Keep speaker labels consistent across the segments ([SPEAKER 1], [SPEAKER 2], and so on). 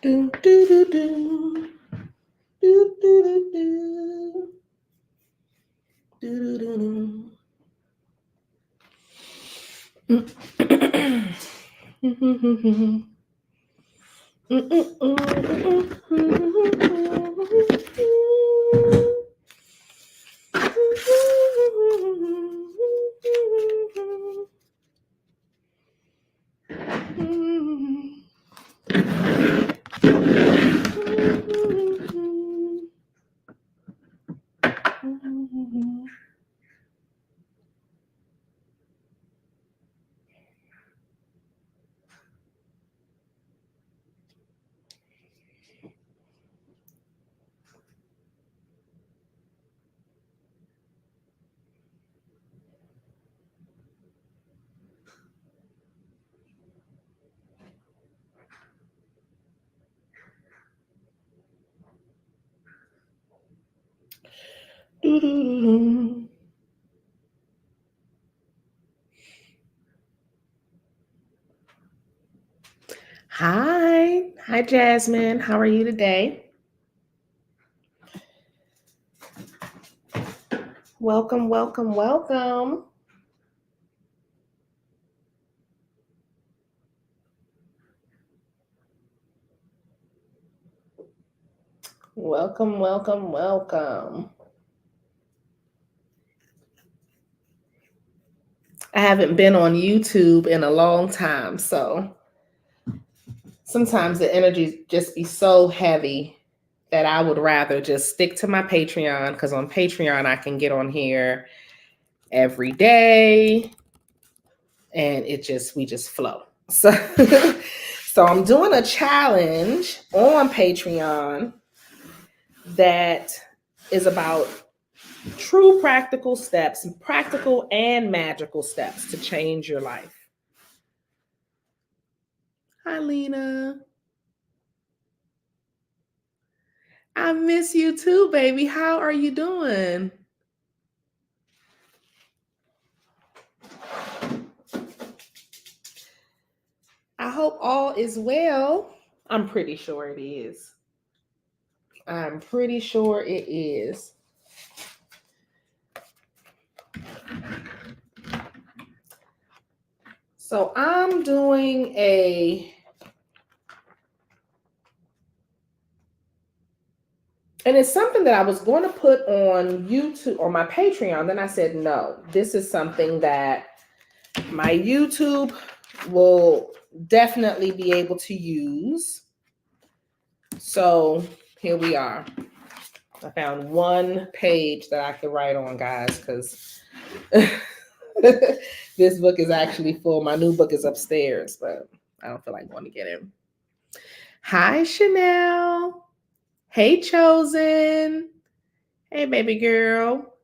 [SPEAKER 1] Do, do, do, do. Do, do, do, do. Do, do, do, do. Hi, Jasmine. How are you today? Welcome, welcome, welcome. Welcome, welcome, welcome. I haven't been on YouTube in a long time, so sometimes the energy just be so heavy that I would rather just stick to my Patreon, because on Patreon I can get on here every day and we just flow. So so I'm doing a challenge on Patreon that is about true practical steps, practical and magical steps to change your life. Hi, Lena. I miss you too, baby. How are you doing? I hope all is well. I'm pretty sure it is. I'm pretty sure it is. So I'm doing and it's something that I was going to put on YouTube or my Patreon. Then I said, no, this is something that my YouTube will definitely be able to use. So here we are. I found one page that I could write on, guys, because this book is actually full. My new book is upstairs, but I don't feel like going to get it. Hi, Chanel. Hey, Chosen. Hey, baby girl.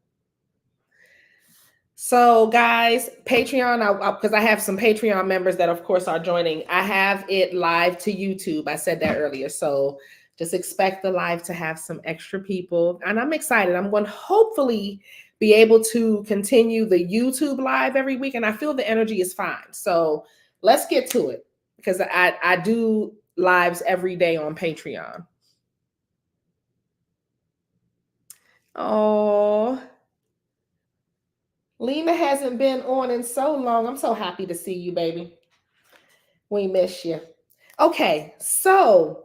[SPEAKER 1] So, guys, Patreon, because I have some Patreon members that, of course, are joining. I have it live to YouTube. I said that earlier. So just expect the live to have some extra people. And I'm excited. I'm going to hopefully be able to continue the YouTube live every week. And I feel the energy is fine. So let's get to it, because I do lives every day on Patreon. Oh, Lena hasn't been on in so long. I'm so happy to see you, baby. We miss you. Okay, so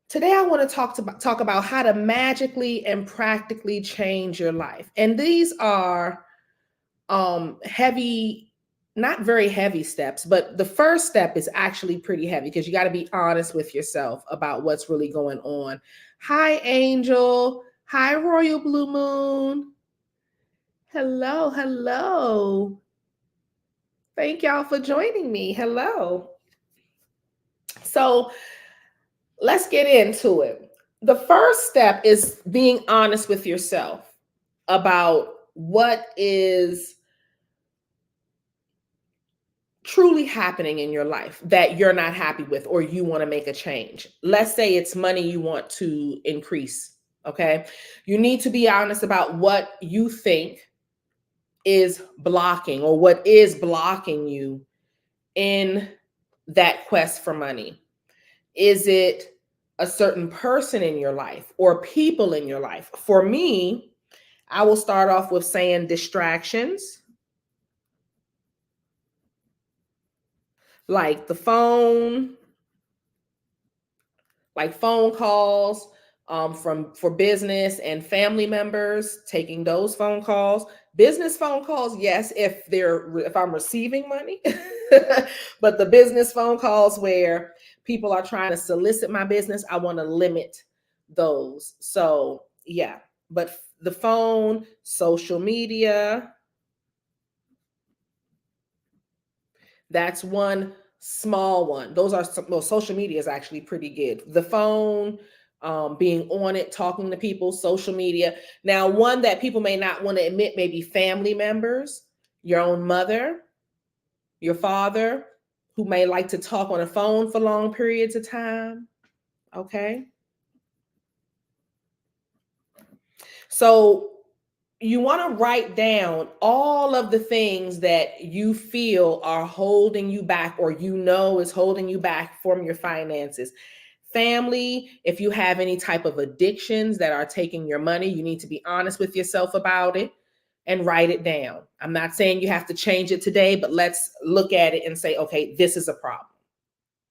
[SPEAKER 1] today I want to talk about how to magically and practically change your life. And these are heavy, not very heavy steps, but the first step is actually pretty heavy, because you got to be honest with yourself about what's really going on. Hi, Angel. Hi, Royal Blue Moon. Hello, hello. Thank y'all for joining me. Hello. So let's get into it. The first step is being honest with yourself about what is truly happening in your life that you're not happy with or you want to make a change. Let's say it's money you want to increase. Okay. You need to be honest about what you think is blocking, or what is blocking you in that quest for money. Is it a certain person in your life or people in your life? For me, I will start off with saying distractions, like the phone, like phone calls, from for business and family members, taking those phone calls. Business phone calls, yes, if I'm receiving money. But the business phone calls where people are trying to solicit my business, I want to limit those. So yeah, but the phone, social media, that's one small one. Those are some, well, social media is actually pretty good. The phone, being on it, talking to people, social media. Now, one that people may not want to admit, maybe family members, your own mother, your father, who may like to talk on the phone for long periods of time. Okay. So you want to write down all of the things that you feel are holding you back, or you know is holding you back from your finances. Family, if you have any type of addictions that are taking your money, you need to be honest with yourself about it and write it down. I'm not saying you have to change it today, but let's look at it and say, okay, this is a problem.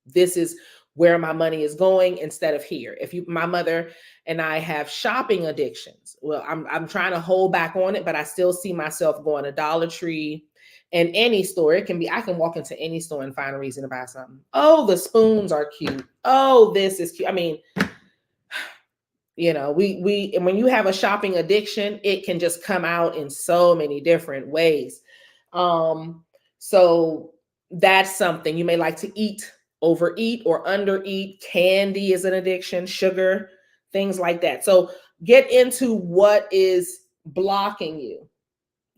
[SPEAKER 1] This is where my money is going instead of here. If you, my mother and I have shopping addictions. Well, I'm trying to hold back on it, but I still see myself going to Dollar Tree and any store. It can be, I can walk into any store and find a reason to buy something. Oh, the spoons are cute. Oh, this is cute. I mean, and when you have a shopping addiction, it can just come out in so many different ways. So that's something you may like to eat, overeat or undereat. Candy is an addiction, sugar, things like that. So get into what is blocking you.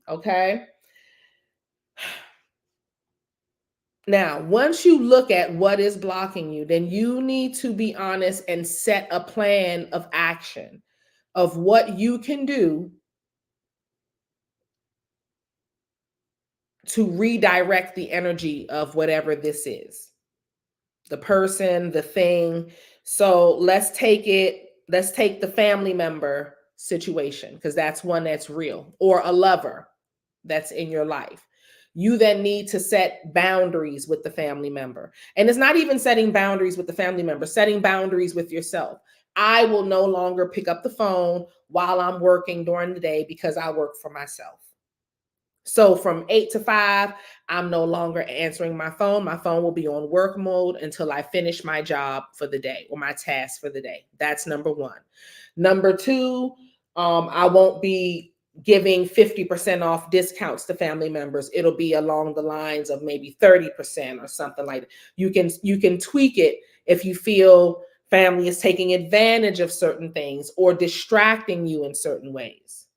[SPEAKER 1] Okay. Now, once you look at what is blocking you, then you need to be honest and set a plan of action of what you can do to redirect the energy of whatever this is, the person, the thing. So let's take the family member situation, because that's one that's real, or a lover that's in your life. You then need to set boundaries with the family member. And it's not even setting boundaries with the family member, setting boundaries with yourself. I will no longer pick up the phone while I'm working during the day because I work for myself. So from 8 to 5, I'm no longer answering my phone. My phone will be on work mode until I finish my job for the day or my task for the day. That's number one. Number two, I won't be giving 50% off discounts to family members. It'll be along the lines of maybe 30% or something like that. You can tweak it if you feel family is taking advantage of certain things or distracting you in certain ways.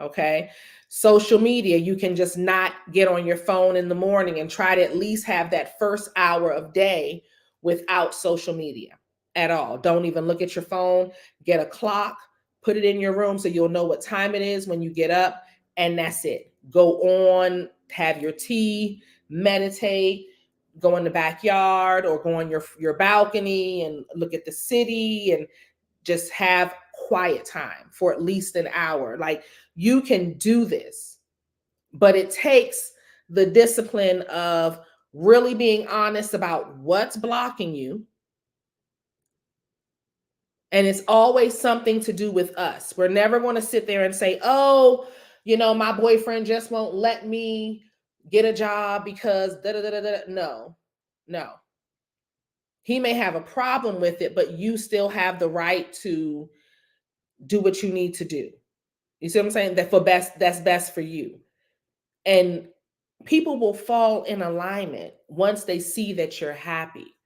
[SPEAKER 1] Okay. Social media, you can just not get on your phone in the morning and try to at least have that first hour of day without social media at all. Don't even look at your phone. Get a clock, put it in your room so you'll know what time it is when you get up, and that's it. Go on, have your tea, meditate, go in the backyard or go on your balcony and look at the city and just have quiet time for at least an hour. Like, you can do this, but it takes the discipline of really being honest about what's blocking you. And it's always something to do with us. We're never going to sit there and say, oh, my boyfriend just won't let me get a job because da da da da da. No, no. He may have a problem with it, but you still have the right to do what you need to do. You see what I'm saying? That's best for you. And people will fall in alignment once they see that you're happy.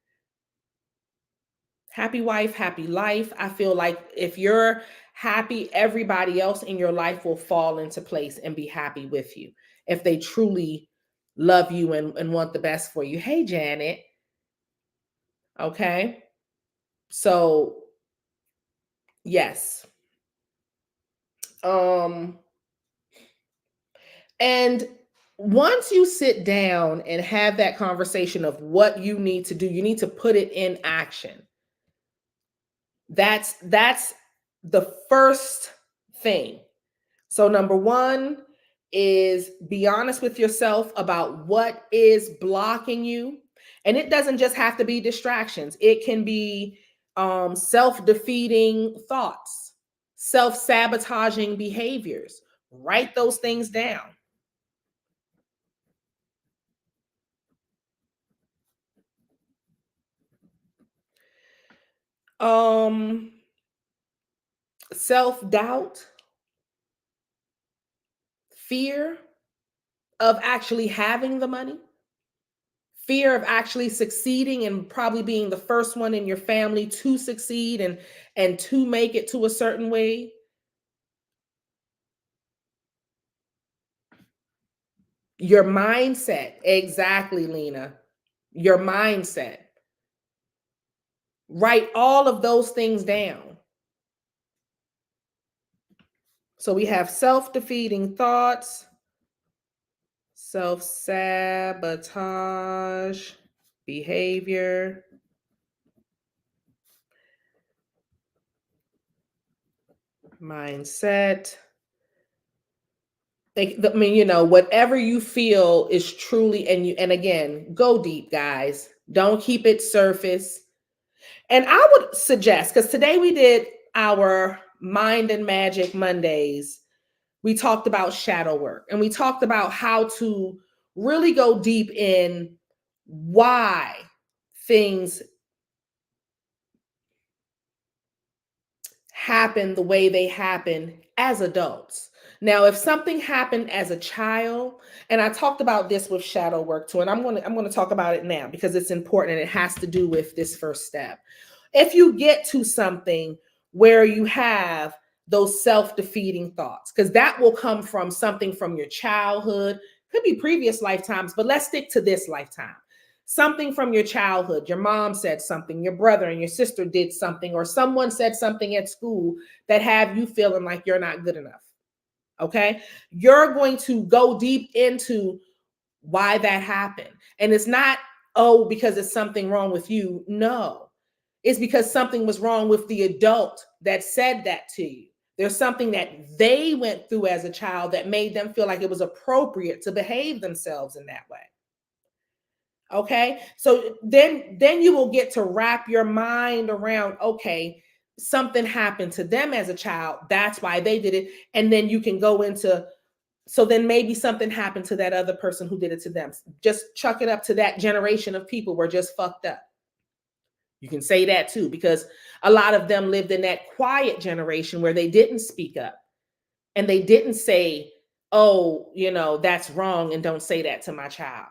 [SPEAKER 1] Happy wife, happy life. I feel like if you're happy, everybody else in your life will fall into place and be happy with you if they truly love you and want the best for you. Hey, Janet. Okay. So, yes. Um, and Once you sit down and have that conversation of what you need to do, you need to put it in action. That's the first thing. So number one is be honest with yourself about what is blocking you. And it doesn't just have to be distractions. It can be self-defeating thoughts, self-sabotaging behaviors. Write those things down. Um, self-doubt, fear of actually having the money, fear of actually succeeding and probably being the first one in your family to succeed and to make it to a certain way. Your mindset, exactly, Lena. Your mindset. Write all of those things down. So we have self-defeating thoughts, self-sabotage behavior, mindset. I mean, whatever you feel is truly, and again, go deep, guys. Don't keep it surface. And I would suggest, because today we did our Mind and Magic Mondays, we talked about shadow work and we talked about how to really go deep in why things happen the way they happen as adults. Now, if something happened as a child, and I talked about this with shadow work too, and I'm going to talk about it now because it's important and it has to do with this first step. If you get to something where you have those self-defeating thoughts, because that will come from something from your childhood, could be previous lifetimes, but let's stick to this lifetime. Something from your childhood, your mom said something, your brother and your sister did something, or someone said something at school that have you feeling like you're not good enough. Okay, you're going to go deep into why that happened. And it's not, oh, because it's something wrong with you. No, it's because something was wrong with the adult that said that to you. There's something that they went through as a child that made them feel like it was appropriate to behave themselves in that way. Okay, so then you will get to wrap your mind around, okay, something happened to them as a child, that's why they did it. And then you can go into, so then maybe something happened to that other person who did it to them. Just chuck it up to that generation of people were just fucked up. You can say that too, because a lot of them lived in that quiet generation where they didn't speak up and they didn't say, oh, that's wrong and don't say that to my child.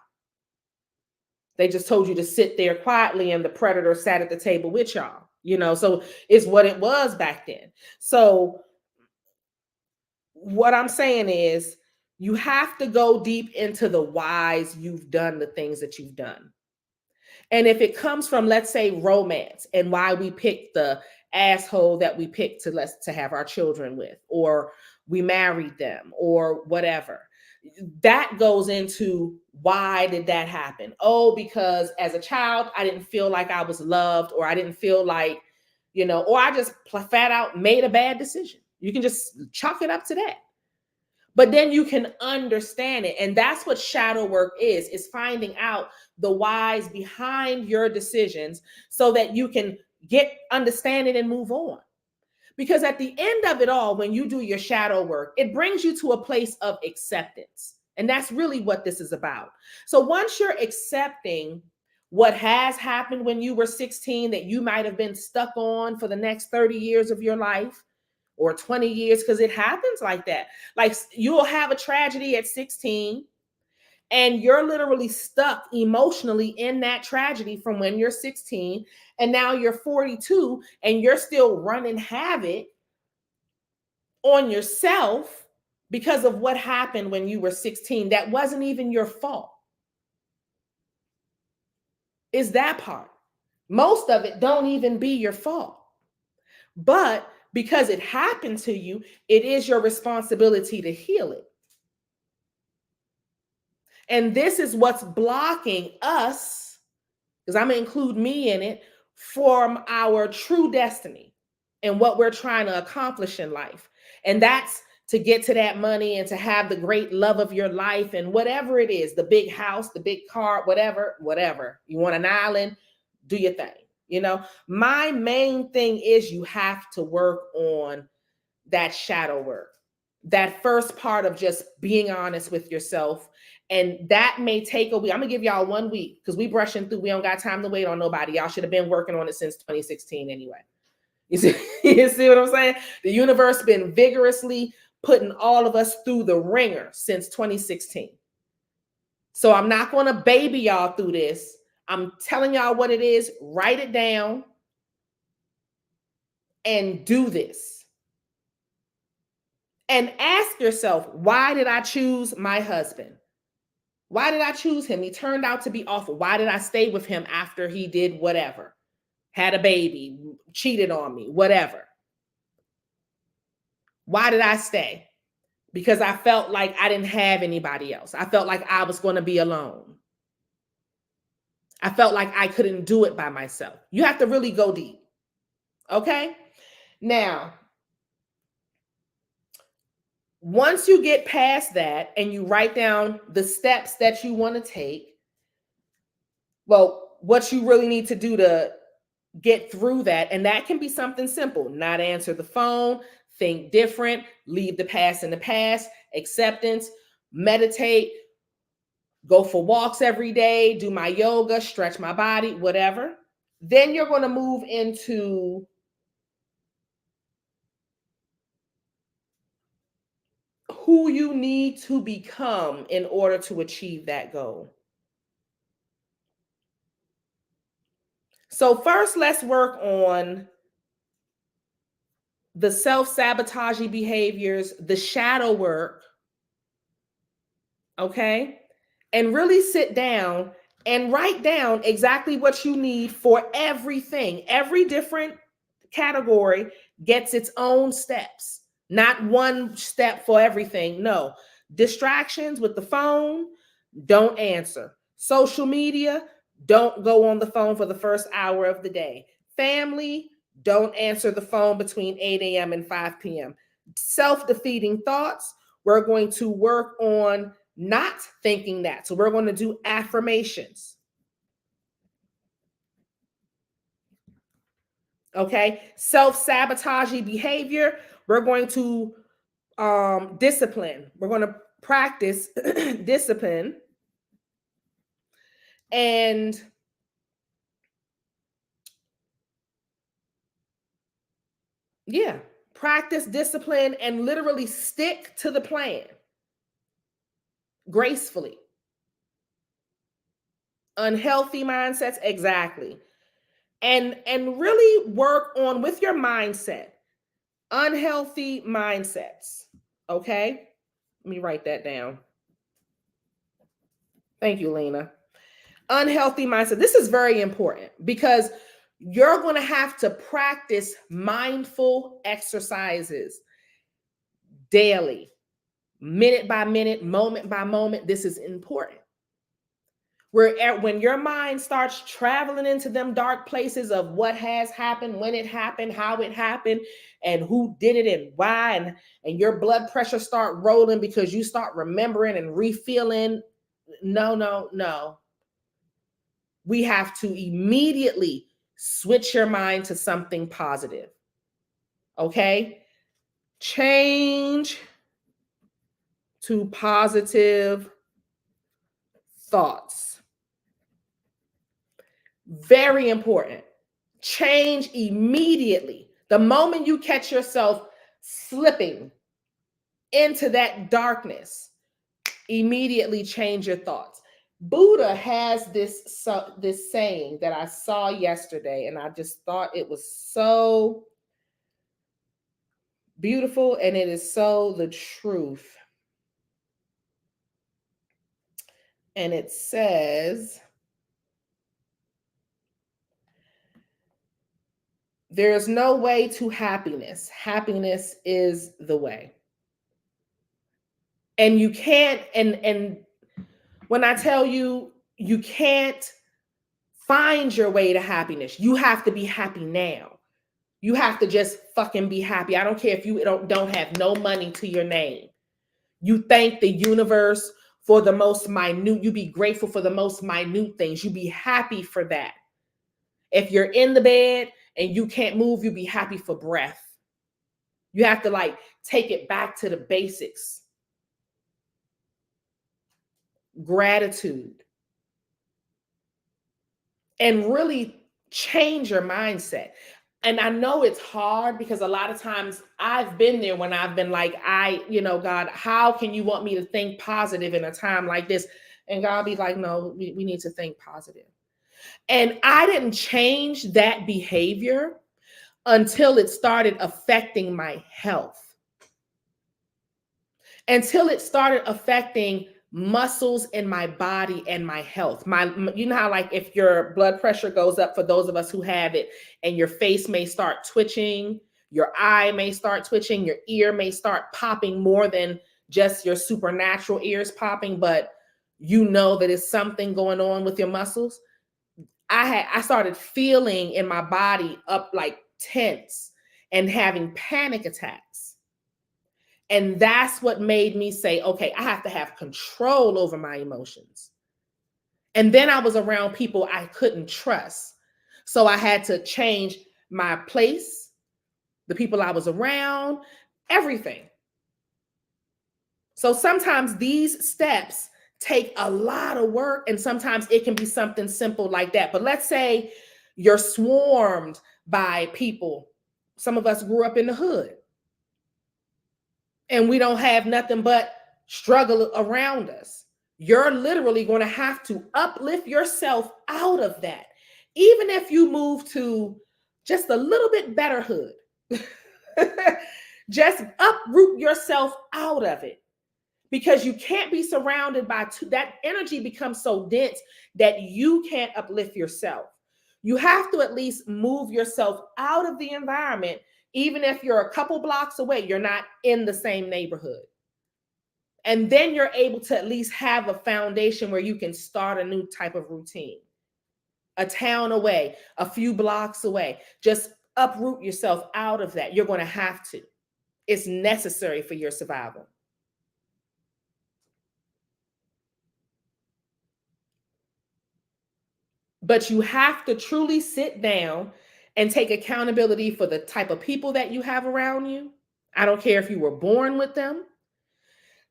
[SPEAKER 1] They just told you to sit there quietly and the predator sat at the table with y'all, so it's what it was back then. So what I'm saying is you have to go deep into the whys you've done the things that you've done. And if it comes from, let's say, romance and why we picked the asshole that we picked to have our children with, or we married them or whatever, that goes into why did that happen? Oh, because as a child, I didn't feel like I was loved, or I didn't feel like, or I just flat out made a bad decision. You can just chalk it up to that. But then you can understand it. And that's what shadow work is finding out the whys behind your decisions so that you can understand it and move on. Because at the end of it all, when you do your shadow work, it brings you to a place of acceptance. And that's really what this is about. So once you're accepting what has happened when you were 16 that you might have been stuck on for the next 30 years of your life, or 20 years, because it happens like that. Like you'll have a tragedy at 16 and you're literally stuck emotionally in that tragedy from when you're 16, and now you're 42 and you're still running havoc on yourself because of what happened when you were 16 that wasn't even your fault. Is that part. Most of it don't even be your fault. But because it happened to you, it is your responsibility to heal it. And this is what's blocking us, because I'm going to include me in it, from our true destiny and what we're trying to accomplish in life. And that's to get to that money and to have the great love of your life and whatever it is, the big house, the big car, whatever. You want an island, do your thing. You know, my main thing is you have to work on that shadow work, that first part of just being honest with yourself. And that may take a week. I'm gonna give y'all 1 week because we brushing through. We don't got time to wait on nobody. Y'all should have been working on it since 2016 anyway. You see, you see what I'm saying? The universe been vigorously putting all of us through the ringer since 2016. So I'm not going to baby y'all through this. I'm telling y'all what it is. Write it down and do this. And ask yourself, why did I choose my husband? Why did I choose him? He turned out to be awful. Why did I stay with him after he did whatever? Had a baby, cheated on me, whatever. Why did I stay? Because I felt like I didn't have anybody else. I felt like I was going to be alone. I felt like I couldn't do it by myself. You have to really go deep. Okay? Now, once you get past that and you write down the steps that you want to take, well, what you really need to do to get through that, and that can be something simple: not answer the phone, think different, leave the past in the past, acceptance, meditate, go for walks every day, do my yoga, stretch my body, whatever. Then you're going to move into who you need to become in order to achieve that goal. So first, let's work on the self-sabotaging behaviors, the shadow work, okay? And really sit down and write down exactly what you need for everything. Every different category gets its own steps, not one step for everything. No, distractions with the phone, don't answer. Social media, don't go on the phone for the first hour of the day. Family, don't answer the phone between 8 a.m. and 5 p.m. Self-defeating thoughts, we're going to work on not thinking that. So we're going to do affirmations. Okay. Self-sabotaging behavior, we're going to discipline. We're going to practice discipline. And yeah, practice discipline and literally stick to the plan gracefully. Unhealthy mindsets, exactly. And really work on with your mindset. Unhealthy mindsets. Okay? Let me write that down. Thank you, Lena. Unhealthy mindset. This is very important because you're going to have to practice mindful exercises daily, minute by minute, moment by moment. This is important. When your mind starts traveling into them dark places of what has happened, when it happened, how it happened, and who did it and why, and your blood pressure start rolling because you start remembering and refeeling. No. We have to immediately switch your mind to something positive. Okay? Change to positive thoughts. Very important. Change immediately. The moment you catch yourself slipping into that darkness, immediately change your thoughts. Buddha has this saying that I saw yesterday, and I just thought it was so beautiful, and it is so the truth. And it says, there's no way to happiness. Happiness is the way. And you can't, and when I tell you, you can't find your way to happiness. You have to be happy now. You have to just fucking be happy. I don't care if you don't have no money to your name. You thank the universe for the most minute. You be grateful for the most minute things. You be happy for that. If you're in the bed and you can't move, you be happy for breath. You have to like take it back to the basics. Gratitude. And really change your mindset. And I know it's hard because a lot of times I've been there when I've been like, God, how can you want me to think positive in a time like this? And God be like, no, we need to think positive. And I didn't change that behavior until it started affecting my health, until it started affecting muscles in my body and my health. You know how like if your blood pressure goes up, for those of us who have it, and your face may start twitching, your eye may start twitching, your ear may start popping more than just your supernatural ears popping, but you know that it's something going on with your muscles. I started feeling in my body up like tense and having panic attacks. And that's what made me say, okay, I have to have control over my emotions. And then I was around people I couldn't trust. So I had to change my place, the people I was around, everything. So sometimes these steps take a lot of work, and sometimes it can be something simple like that. But let's say you're swarmed by people. Some of us grew up in the hood, and we don't have nothing but struggle around us. You're literally going to have to uplift yourself out of that. Even if you move to just a little bit better hood, just uproot yourself out of it, because you can't be surrounded by that energy becomes so dense that you can't uplift yourself. You have to at least move yourself out of the environment. Even if you're a couple blocks away, you're not in the same neighborhood. And then you're able to at least have a foundation where you can start a new type of routine. A town away, a few blocks away. Just uproot yourself out of that. You're going to have to. It's necessary for your survival. But you have to truly sit down and take accountability for the type of people that you have around you. I don't care if you were born with them,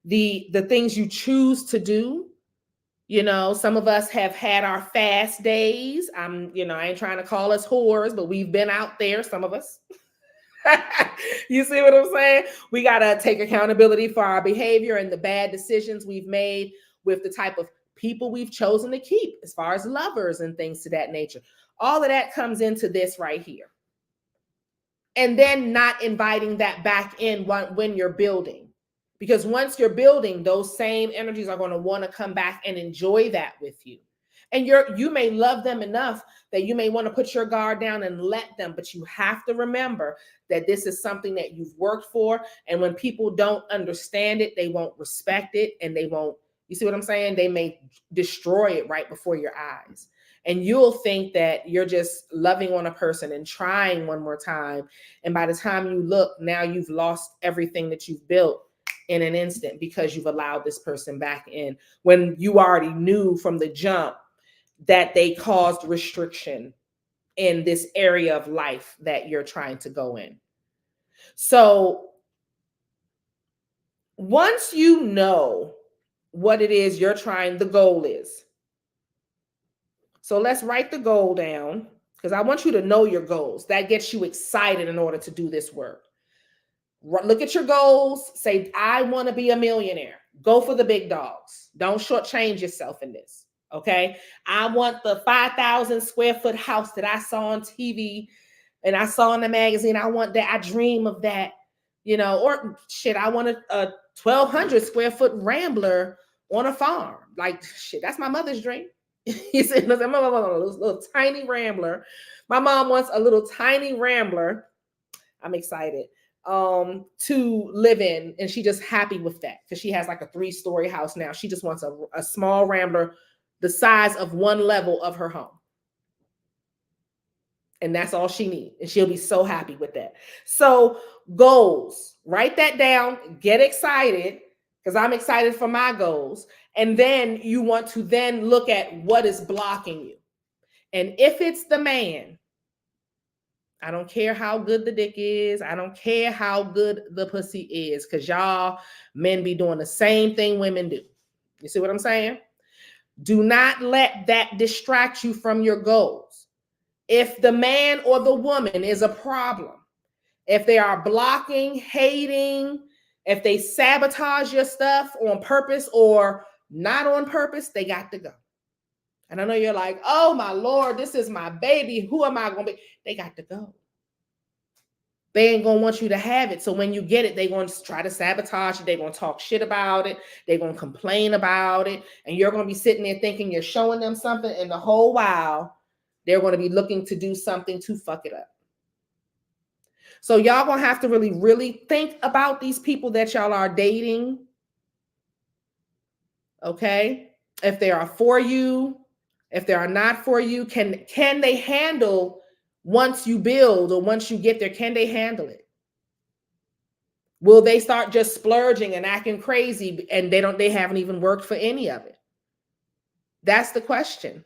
[SPEAKER 1] the things you choose to do. You know, some of us have had our fast days. I ain't trying to call us whores, but we've been out there, some of us. You see what I'm saying? We got to take accountability for our behavior and the bad decisions we've made with the type of people we've chosen to keep, as far as lovers and things to that nature. All of that comes into this right here. And then not inviting that back in when you're building. Because once you're building, those same energies are going to want to come back and enjoy that with you. And you may love them enough that you may want to put your guard down and let them, but you have to remember that this is something that you've worked for. And when people don't understand it, they won't respect it, and they won't, you see what I'm saying? They may destroy it right before your eyes. And you'll think that you're just loving on a person and trying one more time. And by the time you look, now you've lost everything that you've built in an instant because you've allowed this person back in, when you already knew from the jump that they caused restriction in this area of life that you're trying to go in. So once you know what it is you're trying, the goal is. So let's write the goal down, because I want you to know your goals. That gets you excited in order to do this work. Look at your goals. Say, I want to be a millionaire. Go for the big dogs. Don't shortchange yourself in this. Okay. I want the 5,000 square foot house that I saw on TV and I saw in the magazine. I want that. I dream of that, or shit. I want a 1,200 square foot rambler on a farm. Like shit, that's my mother's dream. You see, a little tiny rambler. My mom wants a little tiny rambler. I'm excited. to live in, and she just happy with that because she has like a 3-story house now. She just wants a small rambler the size of one level of her home, and that's all she needs, and she'll be so happy with that. So goals, write that down, get excited, because I'm excited for my goals. And then you want to then look at what is blocking you. And if it's the man, I don't care how good the dick is. I don't care how good the pussy is, because y'all men be doing the same thing women do. You see what I'm saying? Do not let that distract you from your goals. If the man or the woman is a problem, if they are blocking, hating, if they sabotage your stuff on purpose or not on purpose, they got to go. And I know you're like, oh my Lord, this is my baby. Who am I going to be? They got to go. They ain't going to want you to have it. So when you get it, they're going to try to sabotage it. They're going to talk shit about it. They're going to complain about it. And you're going to be sitting there thinking you're showing them something. And the whole while, they're going to be looking to do something to fuck it up. So y'all going to have to really, really think about these people that y'all are dating. Okay? If they are for you, if they are not for you, can they handle once you build or once you get there, can they handle it? Will they start just splurging and acting crazy and they haven't even worked for any of it? That's the question.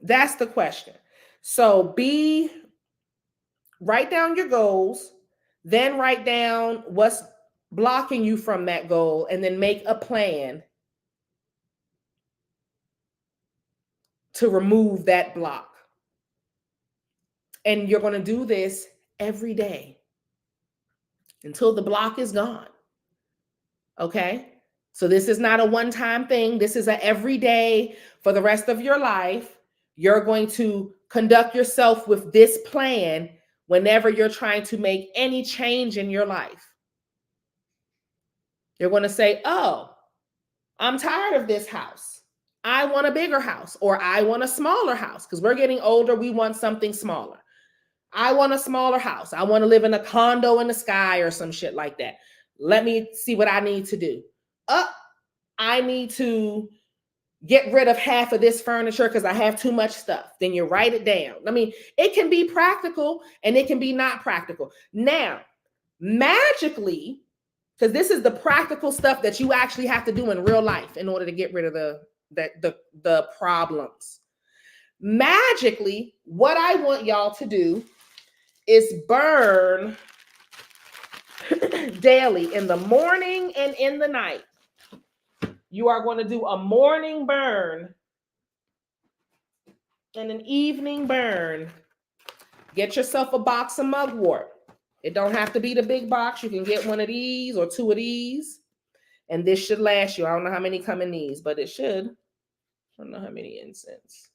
[SPEAKER 1] That's the question. So write down your goals, then write down what's blocking you from that goal, and then make a plan to remove that block. And you're going to do this every day until the block is gone. Okay? So this is not a one-time thing. This is an everyday for the rest of your life. You're going to conduct yourself with this plan whenever you're trying to make any change in your life. You're going to say, oh, I'm tired of this house. I want a bigger house, or I want a smaller house, because we're getting older. We want something smaller. I want a smaller house. I want to live in a condo in the sky or some shit like that. Let me see what I need to do. I need to get rid of half of this furniture because I have too much stuff. Then you write it down. I mean, it can be practical and it can be not practical. Now, magically, because this is the practical stuff that you actually have to do in real life in order to get rid of the problems. Magically, what I want y'all to do is burn daily in the morning and in the night. You are going to do a morning burn and an evening burn. Get yourself a box of mugwort. It don't have to be the big box. You can get one of these or 2 of these. And this should last you. I don't know how many come in these, but it should. I don't know how many incense.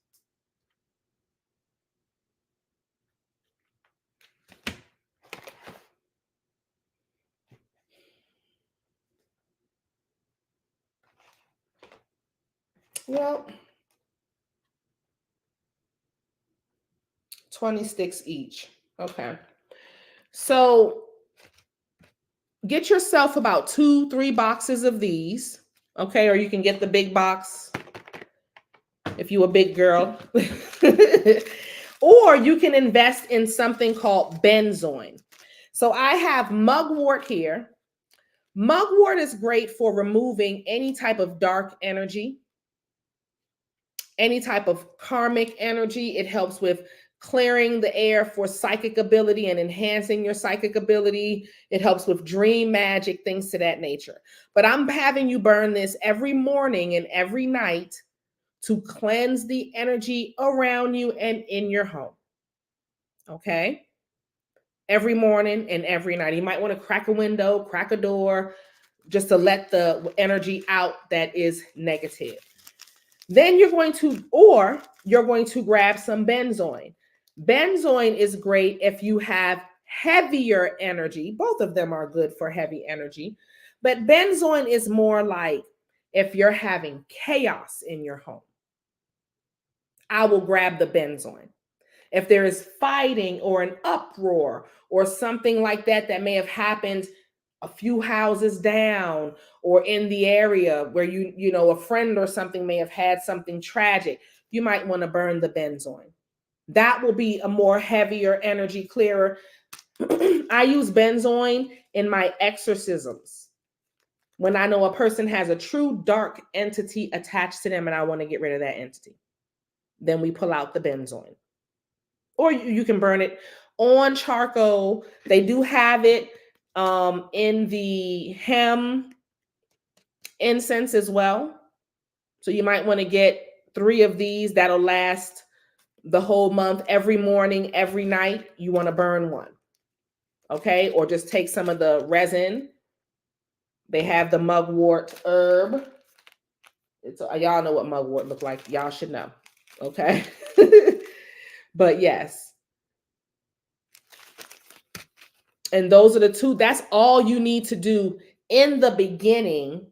[SPEAKER 1] Well, 20 sticks each. Okay. So get yourself about 2-3 boxes of these. Okay. Or you can get the big box if you're a big girl. Or you can invest in something called benzoin. So I have mugwort here. Mugwort is great for removing any type of dark energy, any type of karmic energy. It helps with clearing the air for psychic ability and enhancing your psychic ability. It helps with dream magic, things to that nature. But I'm having you burn this every morning and every night to cleanse the energy around you and in your home. Okay? Every morning and every night. You might want to crack a window, crack a door, just to let the energy out that is negative. Then you're going to grab some benzoin. Benzoin is great if you have heavier energy. Both of them are good for heavy energy. But benzoin is more like if you're having chaos in your home. I will grab the benzoin. If there is fighting or an uproar or something like that that may have happened a few houses down or in the area where you know a friend or something may have had something tragic, you might want to burn the benzoin. That will be a more heavier energy clearer. I use benzoin in my exorcisms when I know a person has a true dark entity attached to them and I want to get rid of that entity. Then we pull out the benzoin. Or you can burn it on charcoal. They do have it in the hem incense as well. So you might want to get 3 of these. That'll last the whole month. Every morning, every night, you want to burn one. Okay? Or just take some of the resin. They have the mugwort herb. Y'all know what mugwort look like. Y'all should know. Okay? But yes. And those are the 2. That's all you need to do in the beginning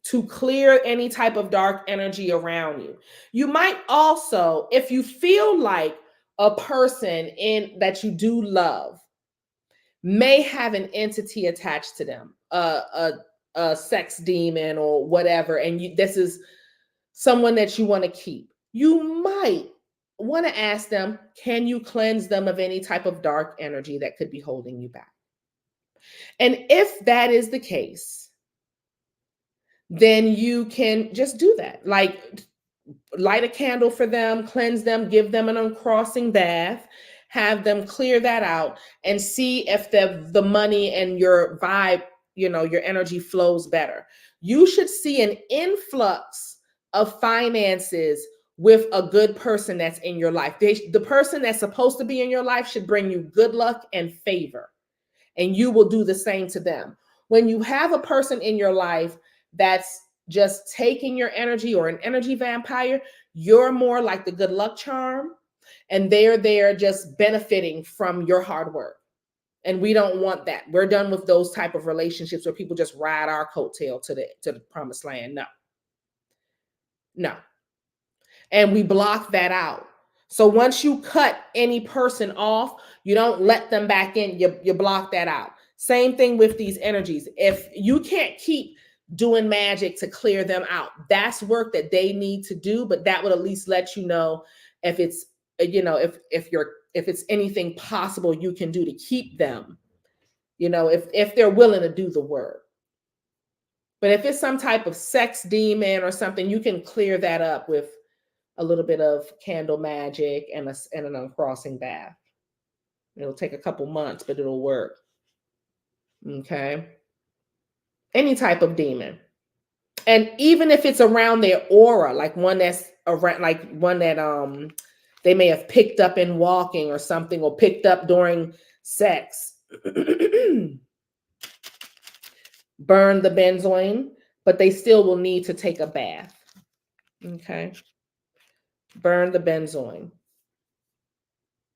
[SPEAKER 1] to clear any type of dark energy around you. You might also, if you feel like a person in that you do love may have an entity attached to them, a sex demon or whatever, and this is someone that you want to keep, you might want to ask them, can you cleanse them of any type of dark energy that could be holding you back? And if that is the case, then you can just do that. Like light a candle for them, cleanse them, give them an uncrossing bath, have them clear that out and see if the money and your vibe, your energy flows better. You should see an influx of finances with a good person that's in your life. The person that's supposed to be in your life should bring you good luck and favor, and you will do the same to them. When you have a person in your life that's just taking your energy or an energy vampire, you're more like the good luck charm, and they're there just benefiting from your hard work. And we don't want that. We're done with those type of relationships where people just ride our coattail to the promised land. No. And we block that out. So once you cut any person off, you don't let them back in. You block that out. Same thing with these energies. If you can't keep doing magic to clear them out, that's work that they need to do, but that would at least let you know if it's if it's anything possible you can do to keep them, if they're willing to do the work. But if it's some type of sex demon or something, you can clear that up with a little bit of candle magic and an uncrossing bath. It'll take a couple months, but it'll work. Okay. Any type of demon. And even if it's around their aura, like one that's around, like one that they may have picked up in walking or something, or picked up during sex. Burn the benzoin, but they still will need to take a bath. Okay. Burn the benzoin.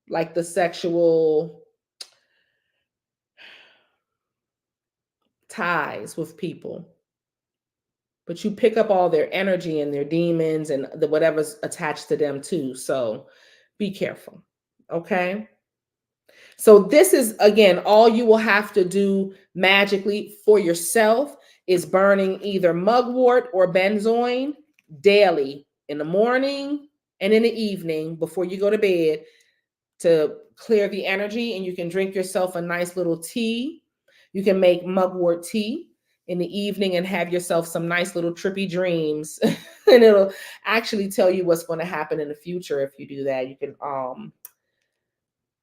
[SPEAKER 1] Like the sexual ties with people. But you pick up all their energy and their demons and whatever's attached to them too. So be careful. Okay. So this is, again, all you will have to do magically for yourself is burning either mugwort or benzoin daily, in the morning and in the evening before you go to bed, to clear the energy. And you can drink yourself a nice little tea. You can make mugwort tea in the evening and have yourself some nice little trippy dreams. And it'll actually tell you what's going to happen in the future. If you do that, you can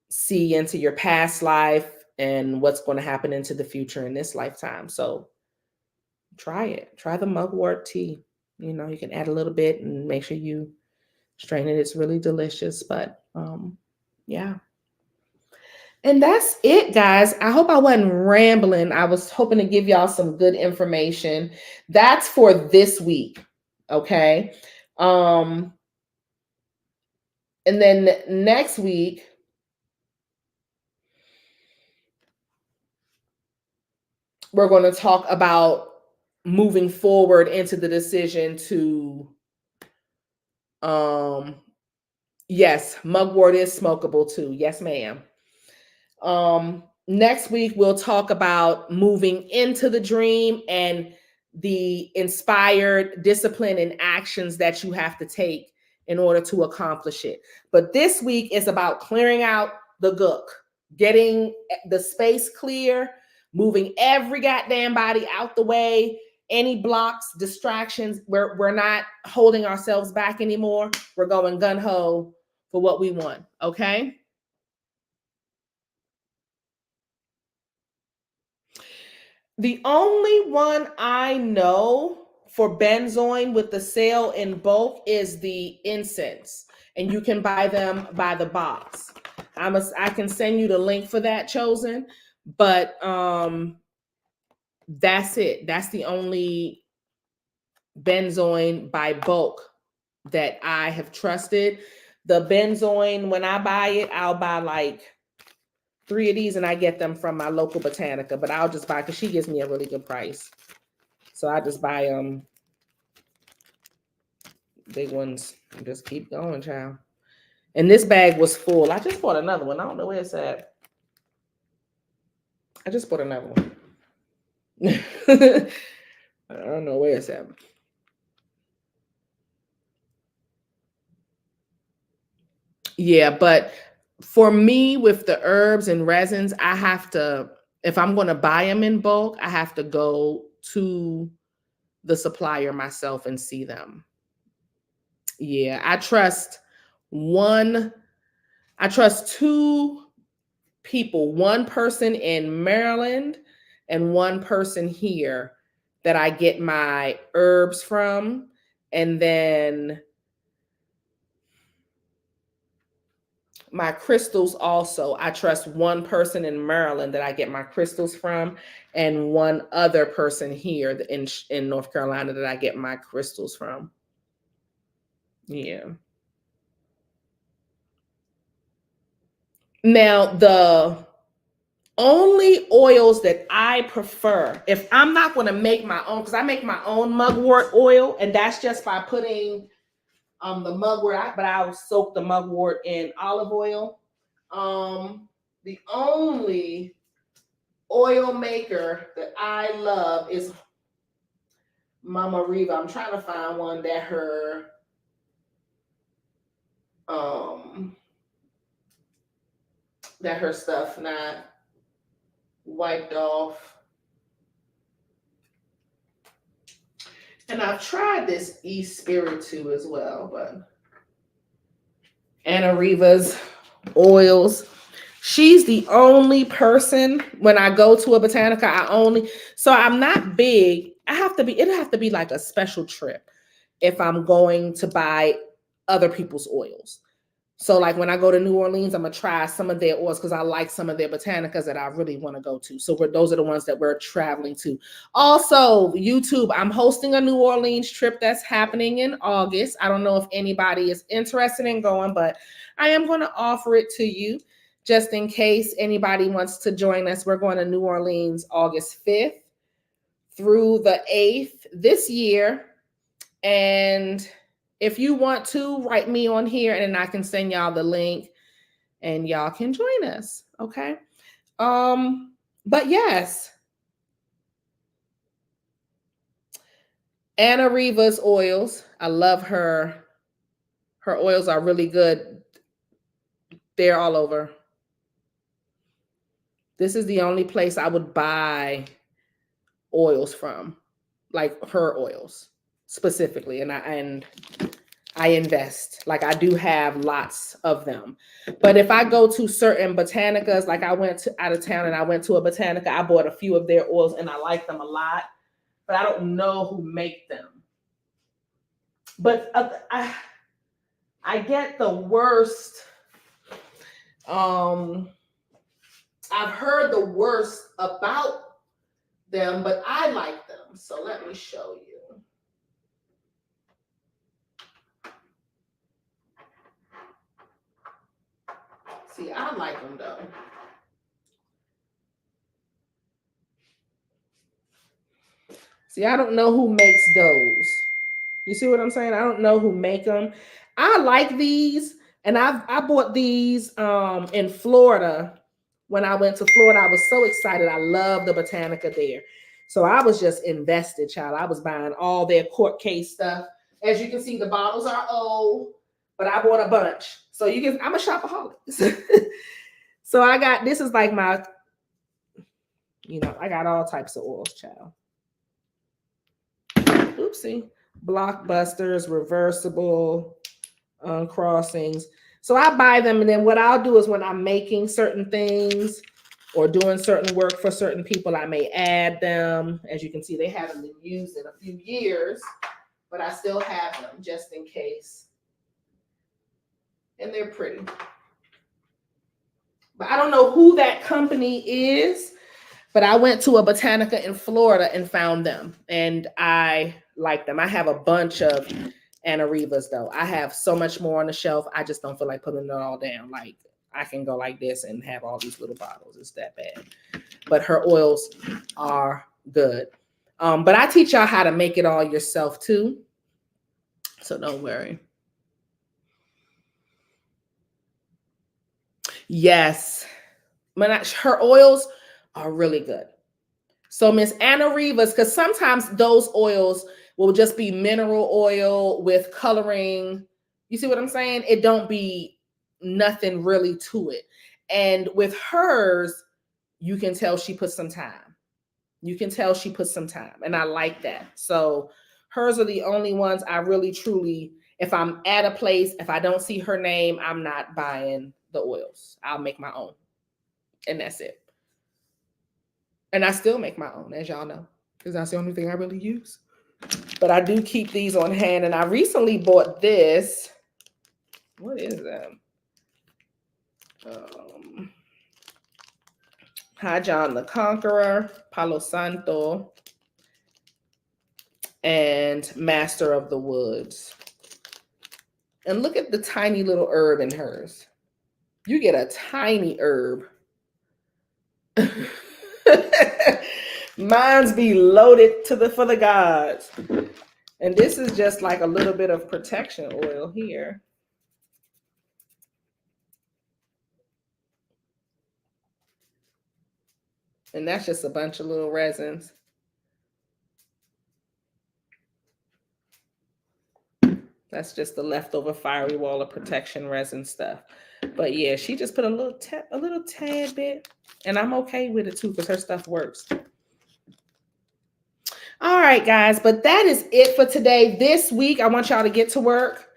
[SPEAKER 1] see into your past life and what's going to happen into the future in this lifetime. So try it. Try the mugwort tea. You can add a little bit and make sure you strain it. It's really delicious. But yeah. And that's it, guys. I hope I wasn't rambling. I was hoping to give y'all some good information. That's for this week. Okay. And then next week, we're going to talk about moving forward into the decision to Yes, mugwort is smokable too. Yes, ma'am. Next week we'll talk about moving into the dream and the inspired discipline and actions that you have to take in order to accomplish it. But this week is about clearing out the gook, getting the space clear, moving every goddamn body out the way, any blocks, distractions. We're not holding ourselves back anymore. We're going gun ho for what we want. Okay. The only one I know for benzoin with the sale in bulk is the incense, and you can buy them by the box. I can send you the link for that, chosen, but that's it. That's the only benzoin by bulk that I have trusted. The benzoin, when I buy it, I'll buy like 3 of these, and I get them from my local Botanica, but I'll just buy because she gives me a really good price. So I just buy big ones and just keep going, child. And this bag was full. I just bought another one. I don't know where it's at. I just bought another one. I don't know where it's at. Yeah, but for me with the herbs and resins, I have to, if I'm going to buy them in bulk, I have to go to the supplier myself and see them. Yeah, one, I trust two people, one person in Maryland and one person here that I get my herbs from. And then my crystals also. I trust one person in Maryland that I get my crystals from, and one other person here in North Carolina that I get my crystals from. Yeah. Now, the only oils that I prefer, if I'm not going to make my own, because I make my own mugwort oil, and that's just by putting the mugwort, but I'll soak the mugwort in olive oil. The only oil maker that I love is Mama Riva. I'm trying to find one that um her stuff not wiped off. And I've tried this E-Spirit as well, but Anna Riva's oils. She's the only person when I go to a Botanica, so I'm not big. It'd have to be like a special trip if I'm going to buy other people's oils. So like when I go to New Orleans, I'm gonna try some of their oils because I like some of their Botanicas that I really want to go to. So those are the ones that we're traveling to. Also, YouTube, I'm hosting a New Orleans trip that's happening in August. I don't know if anybody is interested in going, but I am going to offer it to you just in case anybody wants to join us. We're going to New Orleans August 5th through the 8th this year. And if you want to, write me on here and then I can send y'all the link and y'all can join us. Okay. But yes, Anna Riva's oils. I love her. Her oils are really good. They're all over. This is the only place I would buy oils from, like her oils specifically. And I invest. Like I do have lots of them. But if I go to certain botanicas, like I went out of town and I went to a botanica, I bought a few of their oils and I like them a lot, but I don't know who make them. But I get the worst. I've heard the worst about them, but I like them. So let me show you. See, I like them though. See, I don't know who makes those. You see what I'm saying? I don't know who make them. I like these, And I bought these in Florida. When I went to Florida, I was so excited. I love the Botanica there. So I was just invested, child. I was buying all their court case stuff. As you can see, the bottles are old, but I bought a bunch. So you can, I'm a shopaholic. So I got, this is like my, I got all types of oils, child. Oopsie. Blockbusters, reversible, crossings. So I buy them, and then what I'll do is when I'm making certain things or doing certain work for certain people, I may add them. As you can see, they haven't been used in a few years, but I still have them just in case. And they're pretty. But I don't know who that company is, but I went to a Botanica in Florida and found them, and I like them. I have a bunch of Anarivas though. I have so much more on the shelf. I just don't feel like putting it all down. Like I can go like this and have all these little bottles. It's that bad. But her oils are good. But I teach y'all how to make it all yourself too. So don't worry. Yes. Her oils are really good. So Miss Anna Rivas, because sometimes those oils will just be mineral oil with coloring. You see what I'm saying? It don't be nothing really to it. And with hers, you can tell she put some time. You can tell she put some time. And I like that. So hers are the only ones I really truly, if I'm at a place, if I don't see her name, I'm not buying the oils. I'll make my own. And that's it. And I still make my own, as y'all know, because that's the only thing I really use. But I do keep these on hand. And I recently bought this. What is that? Hi, John the Conqueror, Palo Santo, and Master of the Woods. And look at the tiny little herb in hers. You get a tiny herb. Mine's be loaded for the gods. And this is just like a little bit of protection oil here. And that's just a bunch of little resins. That's just the leftover fiery wall of protection resin stuff. But yeah, she just put a little tad bit, and I'm okay with it too because her stuff works. All right, guys, but that is it for today. This week, I want y'all to get to work.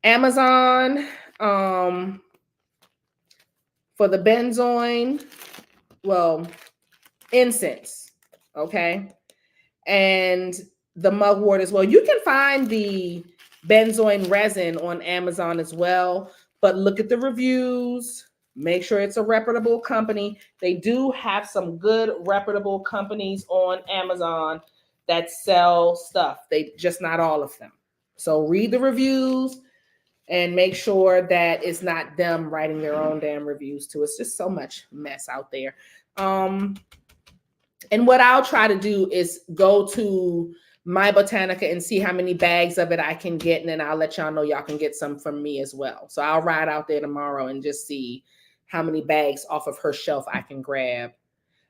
[SPEAKER 1] Amazon, for the benzoin, well, incense, okay, and the mugwort as well. You can find the benzoin resin on Amazon as well, but look at the reviews. Make sure it's a reputable company. They do have some good reputable companies on Amazon that sell stuff. They just not all of them. So read the reviews and make sure that it's not them writing their own damn reviews too. It's just so much mess out there. And what I'll try to do is go to My Botanica and see how many bags of it I can get. And then I'll let y'all know y'all can get some from me as well. So I'll ride out there tomorrow and just see how many bags off of her shelf I can grab.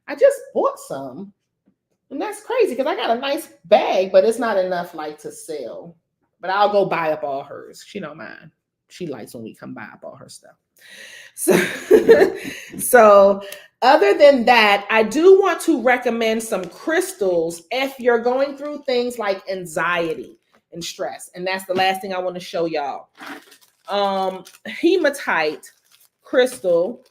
[SPEAKER 1] I just bought some. And that's crazy because I got a nice bag, but it's not enough like to sell. But I'll go buy up all hers. She don't mind. She likes when we come buy up all her stuff. So other than that, I do want to recommend some crystals if you're going through things like anxiety and stress. And that's the last thing I want to show y'all. Hematite crystal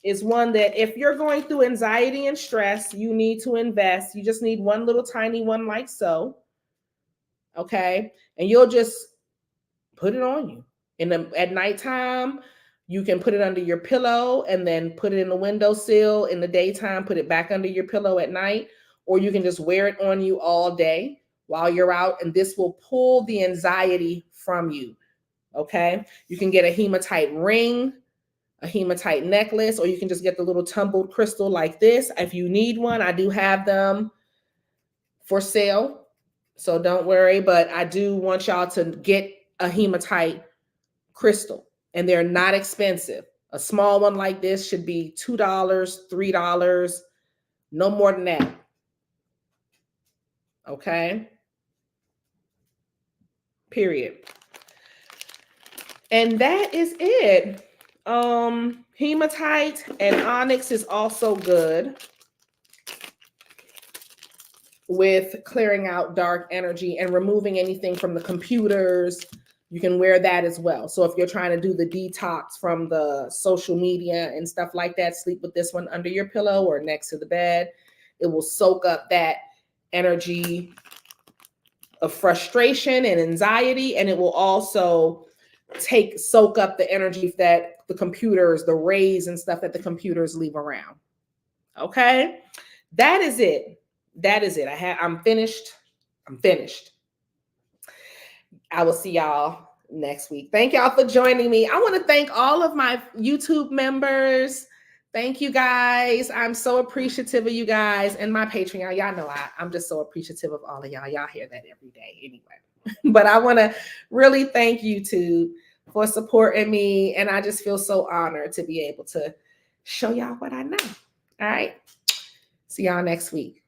[SPEAKER 1] is one that if you're going through anxiety and stress, you need to invest. You just need one little tiny one like so. Okay. And you'll just put it on you. At nighttime, you can put it under your pillow and then put it in the windowsill. In the daytime, put it back under your pillow at night. Or you can just wear it on you all day while you're out. And this will pull the anxiety from you. Okay. You can get a hematite ring, a hematite necklace, or you can just get the little tumbled crystal like this. If you need one, I do have them for sale. So don't worry. But I do want y'all to get a hematite crystal. and they're not expensive. A small one like this should be $2, $3, no more than that. Okay? Period. And that is it. Hematite and onyx is also good with clearing out dark energy and removing anything from the computers. You can wear that as well. So if you're trying to do the detox from the social media and stuff like that, sleep with this one under your pillow or next to the bed. It will soak up that energy of frustration and anxiety, and it will also soak up the energy that the computers, the rays and stuff that the computers leave around. Okay? That is it. That is it. I'm finished. I'm finished. I will see y'all next week. Thank y'all for joining me. I want to thank all of my YouTube members. Thank you guys. I'm so appreciative of you guys and my Patreon. Y'all know I'm just so appreciative of all of y'all. Y'all hear that every day anyway. But I want to really thank YouTube for supporting me. And I just feel so honored to be able to show y'all what I know. All right. See y'all next week.